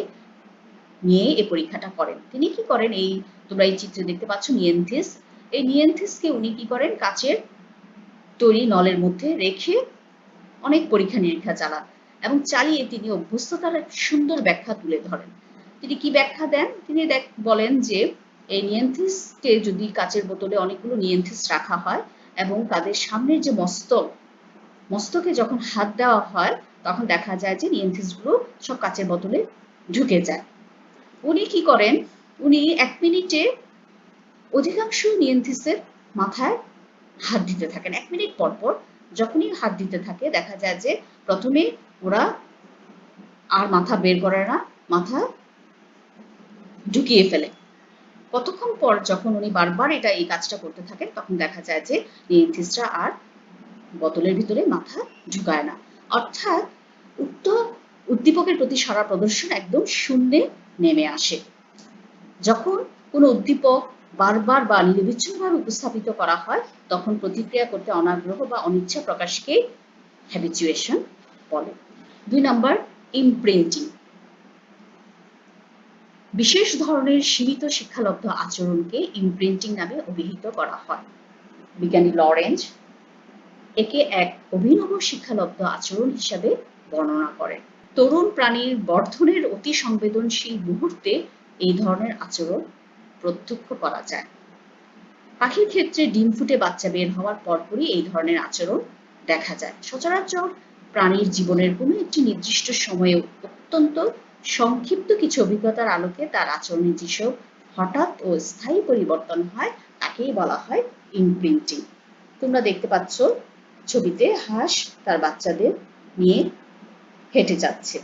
[SPEAKER 1] নিয়ে এই পরীক্ষাটা করেন। তিনি কি করেন, এই তোমরা এই চিত্রে দেখতে পাচ্ছ নিয়েনথিস। এই নিয়েনথিসকে উনি কি করেন, কাচের তৈরি নলের মধ্যে রেখে অনেক পরীক্ষা নিরীক্ষা চালান এবং চালিয়ে তিনি অভ্যস্ততার এক সুন্দর ব্যাখ্যা তুলে ধরেন। তিনি কি ব্যাখ্যা দেন, তিনি বলেন যে এই নিয়েনথিসকে যদি কাচের বোতলে অনেকগুলো নিয়েনথিস রাখা হয় এবং তাদের সামনের যে মস্তকে যখন হাত দেওয়া হয় তখন দেখা যায় যে নিয়েনথিসগুলো সব কাচের বোতলে ঢুকে যায়। উনি কি করেন, উনি 1 মিনিটে অধিকাংশ নিয়েনথিসের মাথায় হাত দিতে থাকেন। 1 মিনিট পর পর যখনই হাত দিতে থাকে দেখা যায় যে প্রথমে ওরা আর মাথা বের করে না, মাথা ঢুকিয়ে ফেলে। কতক্ষণ পর যখন উনি বারবার এই কাজটা করতে থাকেন তখন দেখা যায় যে নিয়েনথিসরা আর বোতলের ভিতরে মাথা ঢুকায় না। অর্থাৎ উক্ত উদ্দীপকের প্রতি সাড়া প্রদর্শন একদম শূন্যে নেমে আসে। যখন কোনো উদ্দীপক বারবার বা নিরবিচ্ছিন্নভাবে উপস্থাপিত করা হয় তখন প্রতিক্রিয়া করতে অনাগ্রহ বা অনিচ্ছা প্রকাশকে হ্যাবিচুয়েশন বলে। 2 নাম্বার ইমপ্রিন্টিং। বিশেষ ধরনের সীমিত শিক্ষালব্ধ আচরণকে ইমপ্রিন্টিং নামে অভিহিত করা হয়। বিজ্ঞানী লরেঞ্জ একে এক অভিনব শিক্ষালব্ধ আচরণ হিসাবে বর্ণনা করেন। তরুণ প্রাণীর বর্ধনের অতি সংবেদনশীল মুহূর্তে এই ধরনের আচরণ প্রত্যক্ষ করা যায়। পাখির ক্ষেত্রে ডিম ফুটে বাচ্চা বের হওয়ার পরপরই এই ধরনের আচরণ দেখা যায়। সচরাচর প্রাণীর জীবনের কোনো একটি নির্দিষ্ট সময়ে অত্যন্ত সংক্ষিপ্ত কিছু অভিজ্ঞতার আলোকে তার আচরণে যেসব হঠাৎ ও স্থায়ী পরিবর্তন হয় তাকেই বলা হয় ইমপ্রিন্টিং। তোমরা দেখতে পাচ্ছ ছবিতে হাঁস তার বাচ্চাদের নিয়ে হেঁটে যাচ্ছে।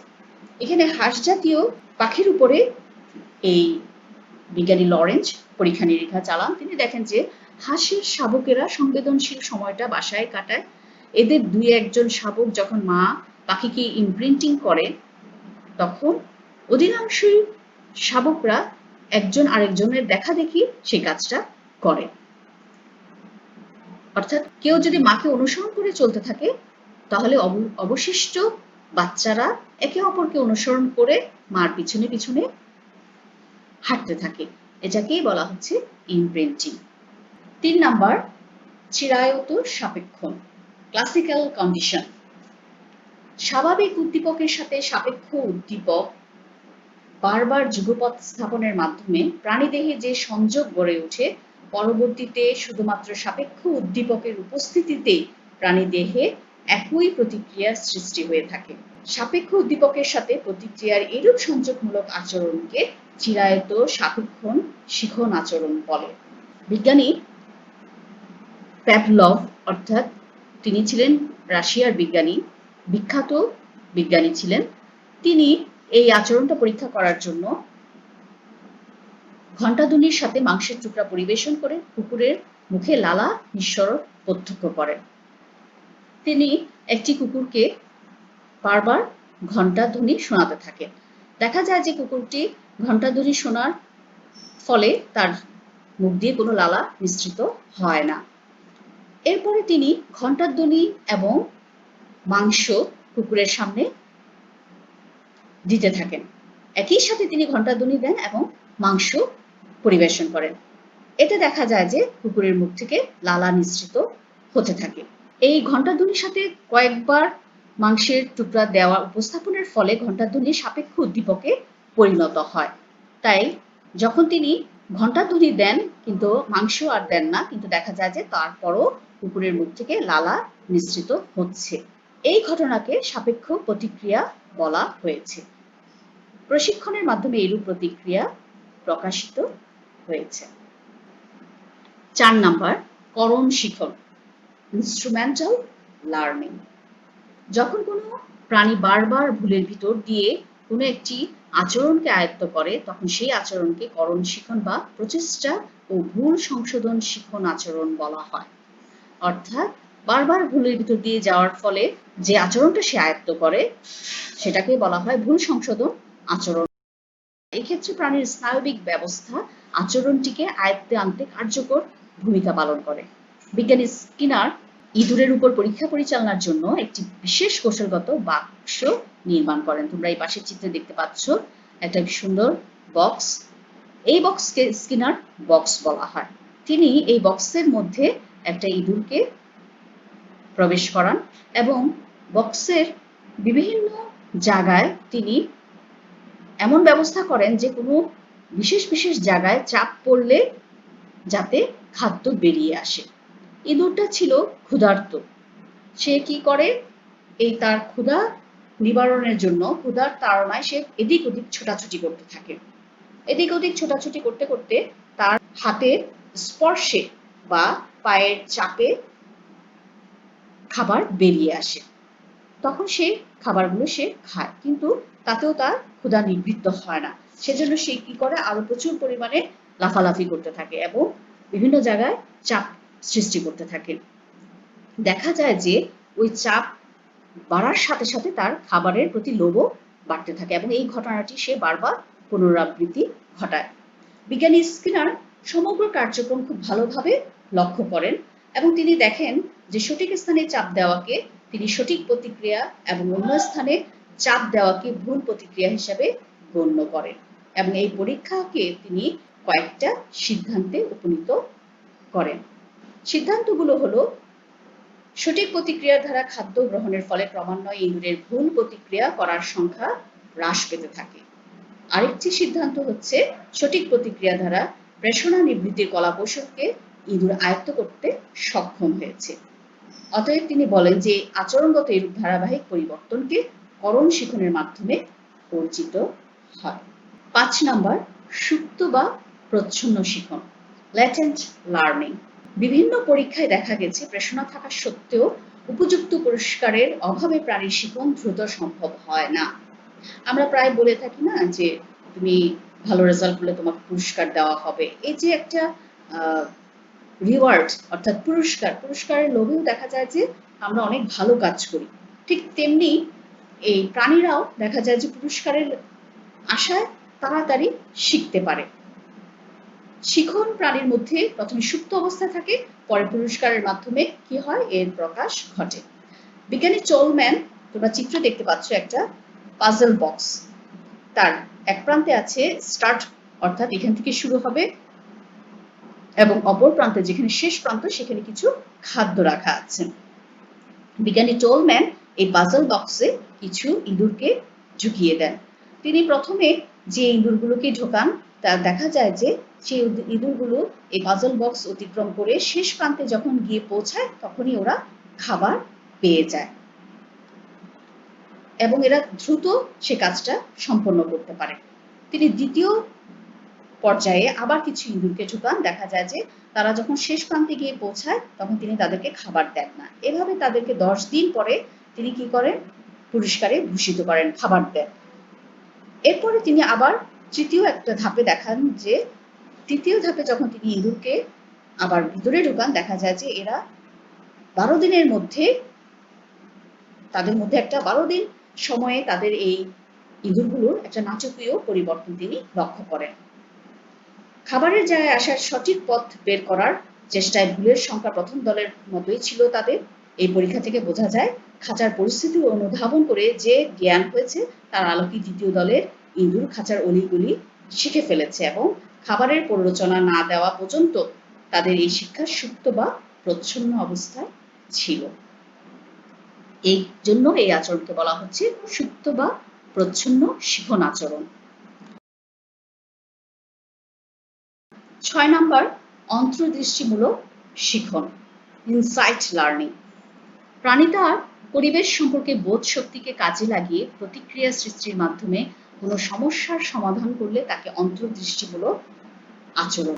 [SPEAKER 1] এখানে হাঁস জাতীয় পাখির উপরে এই বিজ্ঞানী লরেঞ্জ পরীক্ষা নিরীক্ষা চালান। তিনি দেখেন যে হাঁসের শাবকেরা সংবেদনশীল সময়টা বাসায় কাটায়। এদের 2-1 জন শাবক যখন মা পাখিকে ইমপ্রিন্টিং করে তখন অধিকাংশই শাবকরা একজন আরেকজনের দেখা দেখি সেই কাজটা করে। অর্থাৎ কেউ যদি মাকে অনুসরণ করে চলতে থাকে তাহলে অবশিষ্ট বাচ্চারা একে অপরকে অনুসরণ করে মার পিছনে পিছনে হাঁটতে থাকে। এটাকেই বলা হচ্ছে ইমপ্রিন্টিং। 3 নাম্বার চিরায়ত সাপেক্ষণ, ক্লাসিক্যাল কন্ডিশন। স্বাভাবিক উদ্দীপকের সাথে সাপেক্ষ উদ্দীপক বারবার যুগপৎ স্থাপনের মাধ্যমে প্রাণীদেহে যে সংযোগ গড়ে ওঠে, পরবর্তীতে শুধুমাত্র সাপেক্ষ উদ্দীপকের উপস্থিতিতেই প্রাণীদেহে একই প্রতিক্রিয়ার সৃষ্টি হয়ে থাকে। সাপেক্ষ উদ্দীপকের সাথে প্রতিক্রিয়ার এরূপ সংযোগমূলক আচরণকে চিরায়ত সাপেক্ষণ শিখন আচরণ বলে। বিজ্ঞানী প্যাভলভ, অর্থাৎ তিনি ছিলেন রাশিয়ার বিজ্ঞানী, বিখ্যাত বিজ্ঞানী ছিলেন। তিনি এই আচরণটা পরীক্ষা করার জন্য ঘণ্টাধ্বনির সাথে মাংসের টুকরা পরিবেশন করে কুকুরের মুখে লালা নিঃসরণ প্রত্যক্ষ করেন। তিনি একটি কুকুরকে বারবার ঘণ্টাধ্বনি শোনাতে থাকেন। দেখা যায় যে কুকুরটি ঘণ্টাধ্বনি শোনার ফলে তার মুখ দিয়ে কোনো লালা নিঃসৃত হয় না। এরপরে তিনি ঘণ্টাধ্বনি এবং মাংস কুকুরের সামনে দিতে থাকেন। একই সাথে তিনি ঘণ্টাধ্বনি দেন এবং মাংস পরিবেশন করেন। এতে দেখা যায় যে কুকুরের মুখ থেকে লালা নিঃসৃত হতে থাকে। এই ঘণ্টাধ্বনির সাথে কয়েকবার মাংসের টুকরা দেওয়া উপস্থাপনের ফলে ঘণ্টাধ্বনি সাপেক্ষ উদ্দীপকে পরিণত হয়। তাই যখন তিনি ঘণ্টাধ্বনি দেন কিন্তু মাংস আর দেন না, কিন্তু দেখা যায় যে তারপরও কুকুরের মুখ থেকে লালা নিঃসৃত হচ্ছে। এই ঘটনাকে সাপেক্ষ প্রতিক্রিয়া বলা হয়েছে। প্রশিক্ষণের মাধ্যমে এরূপ প্রতিক্রিয়া প্রকাশিত হয়েছে। 4 নাম্বার, করণ শিখন, ইনস্ট্রুমেন্টাল লার্নিং। যখন কোনো প্রাণী বারবার ভুলের ভিতর দিয়ে কোনো একটি আচরণকে আয়ত্ত করে, তখন সেই আচরণকে করণ শিখন বা প্রচেষ্টা ও ভুল সংশোধন শিখন আচরণ বলা হয়। অর্থাৎ বারবার ভুলের ভিতর দিয়ে যাওয়ার ফলে যে আচরণটা সে আয়ত্ত করে সেটাকে বলা হয় ভুল সংশোধন আচরণ। এক্ষেত্রে প্রাণীর স্নায়বিক ব্যবস্থা আচরণটিকে আয়ত্তে আনতে কার্যকর ভূমিকা পালন করে। বিজ্ঞানী স্কিনার ইঁদুরের উপর পরীক্ষা পরিচালনার জন্য একটি বিশেষ কৌশলগত বাক্স নির্মাণ করেন। তোমরা এই পাশের চিত্রে দেখতে পাচ্ছ একটা সুন্দর বক্স। এই বক্সকে স্কিনার বক্স বলা হয়। তিনি এই বক্সের মধ্যে একটা ইঁদুরকে প্রবেশ করান এবং বক্সের বিভিন্ন জায়গায় তিনি এমন ব্যবস্থা করেন যে কোনো বিশেষ বিশেষ জায়গায় চাপ পড়লে যাতে খাদ্য বেরিয়ে আসে। ইঁদুরটা ছিল ক্ষুধার্ত। সে কি করে, এই তার ক্ষুধা নিবারণের জন্য ক্ষুধার তাড়নায় সে এদিক ওদিক ছোটাছুটি করতে থাকে। এদিক ওদিক ছোটাছুটি করতে করতে তার হাতের স্পর্শে বা পায়ের চাপে খাবার বেরিয়ে আসে। তখন সে খাবারগুলো সে খায়, কিন্তু তাতেও তার ক্ষুধা নিবৃত্ত হয় না। সেজন্য সে কি করে, আরো প্রচুর পরিমাণে লাফালাফি করতে থাকে এবং বিভিন্ন জায়গায় চাপ সৃষ্টি করতে থাকে। দেখা যায় যে ওই চাপ বাড়ার সাথে সাথে তার খাবারের প্রতি লোভও বাড়তে থাকে এবং এই ঘটনাটি সে বারবার পুনরাবৃত্তি ঘটায়। বিজ্ঞানী স্কিনার সমগ্র কার্যক্রম খুব ভালোভাবে লক্ষ্য করেন এবং তিনি দেখেন যে সঠিক স্থানে চাপ দেওয়াকে তিনি সঠিক প্রতিক্রিয়া এবং অন্য স্থানে চাপ দেওয়াকে ভুল প্রতিক্রিয়া হিসেবে গণ্য করেন এবং এই পরীক্ষাকে তিনি কয়েকটা সিদ্ধান্তে উপনীত করেন। সিদ্ধান্তগুলো হলো, সঠিক প্রতিক্রিয়ার দ্বারা খাদ্য গ্রহণের ফলে ক্রমান্বয়ে ইঁদুরের ভুল প্রতিক্রিয়া করার সংখ্যা হ্রাস পেতে থাকে। আরেকটি সিদ্ধান্ত হচ্ছে, সঠিক প্রতিক্রিয়া দ্বারা প্রেষণা নিবৃত্তির কলাকৌশলকে ইঁদুর আয়ত্ত করতে সক্ষম হয়েছে। অতএব তিনি বলেন যে আচরণগত এরূপ ধারাবাহিক পরিবর্তনকে করণ শিখনের মাধ্যমে অর্জিত হয়। 5 নাম্বার, সুপ্ত বা প্রচ্ছন্ন শিখন, ল্যাটেন্ট লার্নিং। বিভিন্ন পরীক্ষায় দেখা গেছে প্রেষণা থাকা সত্ত্বেও উপযুক্ত পুরস্কারের অভাবে প্রাণীর শিখন দ্রুত সম্ভব হয় না। আমরা প্রায় বলে থাকি না যে তুমি ভালো রেজাল্ট করলে তোমাকে পুরস্কার দেওয়া হবে। এই যে একটা রিওয়ার্ড অর্থাৎ পুরস্কারের লোভেও দেখা যায় যে আমরা অনেক ভালো কাজ করি। ঠিক তেমনি এই প্রাণীরাও দেখা যায় যে পুরস্কারের আশায় তাড়াতাড়ি শিখতে পারে। শিখন প্রাণীর মধ্যে প্রথমে সুপ্ত অবস্থায় থাকে, পরে পুরস্কারের মাধ্যমে কি হয়, এর প্রকাশ ঘটে। বিজ্ঞানী টোলম্যান, তোমরা চিত্র দেখতে পাচ্ছ একটা পাজল বক্স। তার এক প্রান্তে আছে স্টার্ট, অর্থাৎ এখান থেকে শুরু হবে, এবং অপর প্রান্তে যেখানে শেষ প্রান্ত সেখানে কিছু খাদ্য রাখা আছে। বিজ্ঞানী টোলম্যান এই পাজল বক্সে কিছু ইঁদুরকে ঢুকিয়ে দেন। তিনি প্রথমে যে ইঁদুরগুলোকে ঢোকান, তা দেখা যায় যে সেই ইঁদুরগুলো এই পাজল বক্স অতিক্রম করে শেষ প্রান্তে যখন গিয়ে পৌঁছায় তখনই ওরা খাবার পেয়ে যায় এবং এরা দ্রুত সে কাজটা সম্পন্ন করতে পারে। তিনি দ্বিতীয় পর্যায়ে আবার কিছু ইঁদুরকে ঢুকান, দেখা যায় যে তারা যখন শেষ প্রান্তে গিয়ে পৌঁছায় তখন তিনি তাদেরকে খাবার দেন না। এভাবে তাদেরকে 10 দিন পরে তিনি কি করেন, পুরস্কারে ভূষিত করেন, খাবার দেন। এরপরে তিনি আবার তৃতীয় একটা ধাপে দেখান যে তৃতীয় ধাপে যখন তিনি ইঁদুরকে আবার ভিতরে ঢুকান, দেখা যায় যে এরা 12 দিনের মধ্যে তাদের মধ্যে একটা 12 দিন সময়ে তাদের এই ইঁদুরগুলোর একটা নাটকীয় পরিবর্তন তিনি লক্ষ্য করেন। খাবারের জায়গায় আসার সঠিক পথ বের করার চেষ্টায় ভুলের সংখ্যা প্রথম দলের মতোই ছিল তাদের। এই পরীক্ষা থেকে বোঝা যায় খাঁচার পরিস্থিতি অনুধাবন করে যে জ্ঞান হয়েছে তার আলোকে দ্বিতীয় দলের ইঁদুর খাঁচার অলিগুলি শিখে ফেলেছে এবং খাবারের প্ররোচনা না দেওয়া পর্যন্ত তাদের এই শিক্ষা সুপ্ত বা প্রচ্ছন্ন অবস্থায় ছিল। এই জন্য এই আচরণকে বলা হচ্ছে সুপ্ত বা প্রচ্ছন্ন শিখন আচরণ। 6 নাম্বার অন্তর্দৃষ্টিমূলক শিখন, ইনসাইট লার্নিং। প্রাণী তার পরিবেশ সম্পর্কে বোধ শক্তিকে কাজে লাগিয়ে প্রতিক্রিয়া সৃষ্টির মাধ্যমে কোনো সমস্যার সমাধান করলে তাকে অন্তর্দৃষ্টিমূলক আচরণ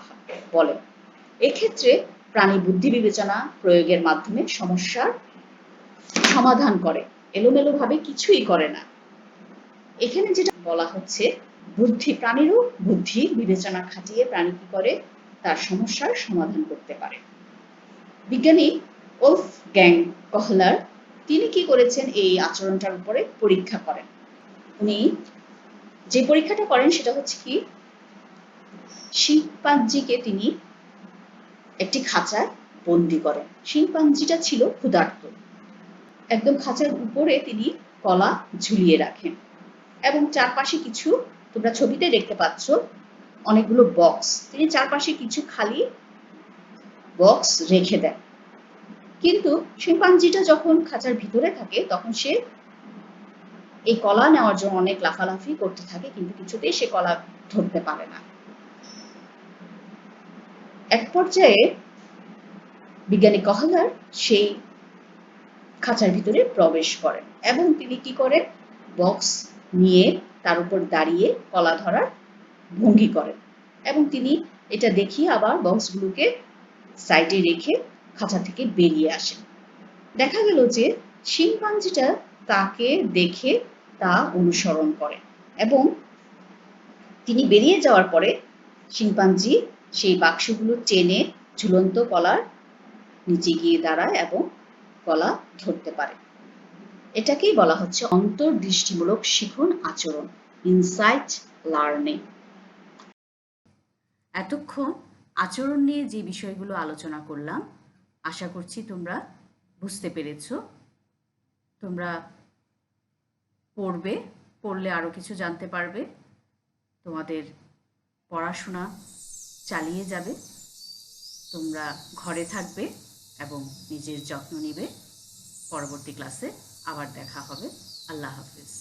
[SPEAKER 1] বলে। এক্ষেত্রে প্রাণী বুদ্ধি বিবেচনা প্রয়োগের মাধ্যমে সমস্যার সমাধান করে, এলোমেলোভাবে কিছুই করে না। এখানে যেটা বলা হচ্ছে প্রাণীরও বুদ্ধি বিবেচনা খাটিয়ে প্রাণী কি করে, তার সমস্যার সমাধান করতে পারে। বিজ্ঞানী ওলফগ্যাং কহলার তিনি কি করেছেন, এই আচরণটার উপরে পরীক্ষা করেন। উনি যে পরীক্ষাটা করেন সেটা হচ্ছে কি, শিম্পাঞ্জিকে তিনি একটি খাঁচায় বন্দি করেন। শিম্পাঞ্জিটা ছিল ক্ষুধার্ত। একদম খাঁচার উপরে তিনি কলা ঝুলিয়ে রাখেন এবং চারপাশে কিছু, তোমরা ছবিতে দেখতে পাচ্ছ অনেকগুলো বক্স, তিনি চারপাশে কিছু খালি বক্স রেখে দেন। কিন্তু শিম্পাঞ্জিটা যখন খাঁচার ভিতরে থাকে তখন সে এই কলা নেওয়ার জন্য অনেক লাফালাফি করতে থাকে, কিন্তু কিছুতেই সে কলা ধরতে পারে না। এক পর্যায়ে বিজ্ঞানী কহলার সেই খাঁচার ভিতরে প্রবেশ করেন এবং তিনি কি করেন, বক্স নিয়ে তার উপর দাঁড়িয়ে কলা ধরার ভঙ্গি করেন এবং তিনি এটা দেখিয়ে আবার বক্সগুলোকে সাইডে রেখে খাঁচা থেকে বেরিয়ে আসেন। দেখা গেল যে শিম্পাঞ্জিটা তাকে দেখে তা অনুসরণ করে এবং তিনি বেরিয়ে যাওয়ার পরে শিম্পাঞ্জি সেই বাক্সগুলো টেনে ঝুলন্ত কলার নিচে গিয়ে দাঁড়ায় এবং কলা ধরতে পারে। এটাকেই বলা হচ্ছে অন্তর্দৃষ্টিমূলক শিখন আচরণ, ইনসাইট লার্নিং। এতক্ষণ আচরণ নিয়ে যে বিষয়গুলো আলোচনা করলাম, আশা করছি তোমরা বুঝতে পেরেছ। তোমরা পড়লে আরো কিছু জানতে পারবে, তোমাদের পড়াশোনা চালিয়ে যাবে, তোমরা ঘরে থাকবে এবং নিজের যত্ন নিবে। পরবর্তী ক্লাসে আবার দেখা হবে। আল্লাহ হাফেজ।